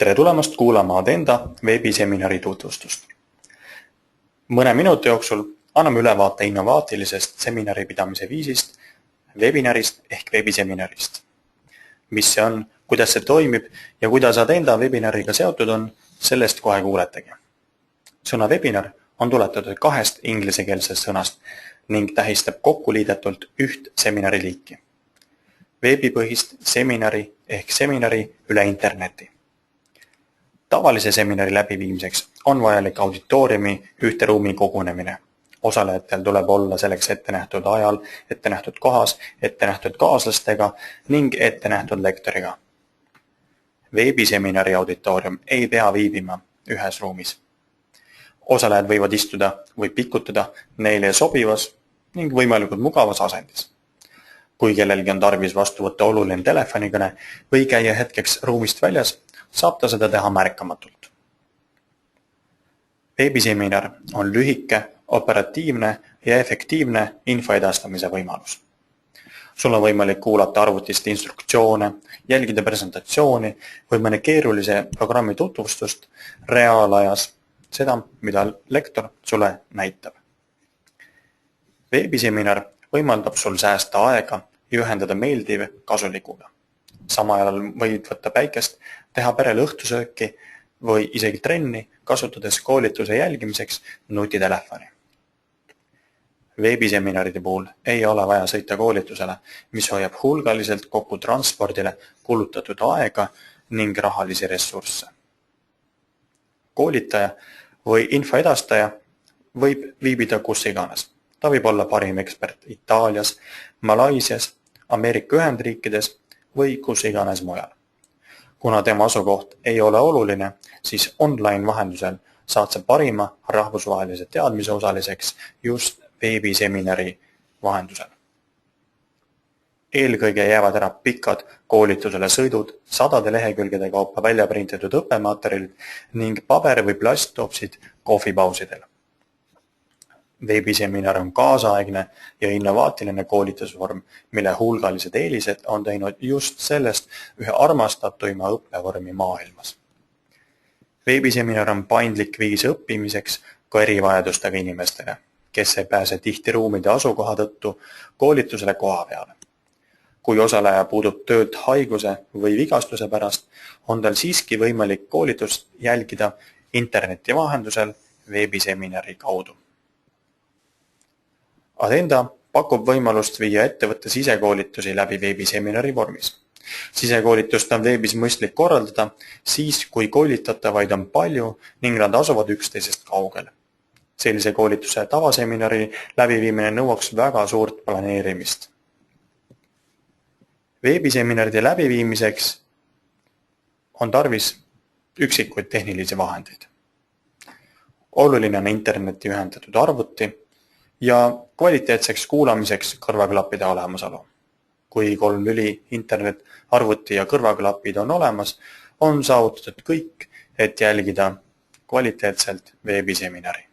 Tere tulemast kuulama Adenda veebiseminari tutvustust. Mõne minuti jooksul anname ülevaate innovaatilisest seminari pidamise viisist, webinarist ehk veebiseminarist. Mis see on, kuidas see toimib ja kuidas Adenda webinariga seotud on, sellest kohe kuuletegi. Sõna webinar on tuletatud kahest inglisekeelsest sõnast ning tähistab kokkuliidetult üht seminari liiki. Veebipõhist seminari ehk seminari üle interneti. Tavalise seminari läbiviimiseks on vajalik auditooriumi ühte ruumi kogunemine. Osalejatel tuleb olla selleks ettenähtud ajal, ettenähtud kohas, ettenähtud kaaslastega ning ettenähtud lektoriga. Veebiseminari auditoorium ei pea viibima ühes ruumis. Osalejad võivad istuda või pikutada neile sobivas ning võimalikult mugavas asendis. Kui kellelgi on tarvis vastu võtta oluline telefonikõne või käia hetkeks ruumist väljas, saab ta seda teha märkamatult. Veebiseminar on lühike, operatiivne ja efektiivne info edastamise võimalus. Sul on võimalik kuulata arvutist instruktsioone, jälgida presentatsiooni või mõne keerulise programmi tutvustust reaalajas, seda, mida lektor sulle näitab. Veebiseminar võimaldab sul säästa aega ja ühendada meeldiv kasulikuga. Sama ajal võid võtta päikest, teha perele õhtusööki või isegi trenni, kasutades koolituse jälgimiseks nutitelefoni. Veebiseminaride puhul ei ole vaja sõita koolitusele, mis hoiab hulgaliselt kokku transpordile kulutatud aega ning rahalisi ressursse. Koolitaja või info edastaja võib viibida kus iganes. Ta võib olla parim ekspert Itaalias, Malaisias, Ameerika Ühendriikides või kus iganes mujal. Kuna tema asukoht ei ole oluline, siis online vahendusel saad sa parima rahvusvahelise teadmise osaliseks just veebiseminari vahendusel. Eelkõige jäävad ära pikad koolitusele sõidud, sadade lehekülgede kaupa välja printitud õppematerjalid ning paber- või plasttopsid kohvipausidel. Veebiseminar on kaasaegne ja innovaatiline koolitusvorm, mille hulgalised eelised on teinud just sellest ühe armastatuima õppevormi maailmas. Veebiseminar on paindlik viis õppimiseks ka erivajadustega inimestele, kes ei pääse tihti ruumide asukoha tõttu koolitusele koha peale. Kui osaleja puudub töölt haiguse või vigastuse pärast, on tal siiski võimalik koolitust jälgida interneti vahendusel veebiseminari kaudu. Adenda pakub võimalust viia ettevõtte sisekoolitusi läbi veebiseminari vormis. Sisekoolitust on veebis mõistlik korraldada siis, kui koolitatavaid on palju ning nad asuvad üksteisest kaugel. Sellise koolituse tavaseminari läbiviimine nõuaks väga suurt planeerimist. Veebiseminaride läbiviimiseks on tarvis üksikuid tehnilisi vahendeid. Oluline on interneti ühendatud arvuti ja kvaliteetseks kuulamiseks kõrvaklappide olemasolu. Kui 3 lüli, internet, arvuti ja kõrvaklapid on olemas, on saavutatud kõik, et jälgida kvaliteetselt veebiseminari.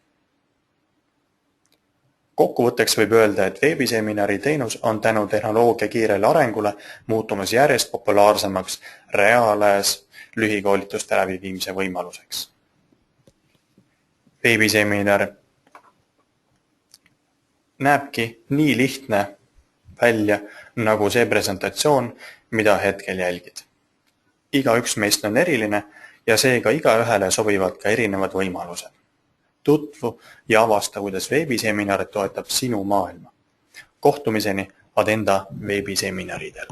Kokkuvõtteks võib öelda, et veebiseminari teenus on tänu tehnoloogia kiirele arengule muutumas järjest populaarsemaks reaalajas lühikoolituste läbiviimise võimaluseks. Veebiseminar näebki nii lihtne välja nagu see presentatsioon, mida hetkel jälgid. Igaüks meist on eriline ja seega igaühele sobivad ka erinevad võimalused. Tutvu ja avasta, kuidas veebiseminar toetab sinu maailma. Kohtumiseni Adenda veebiseminaridel.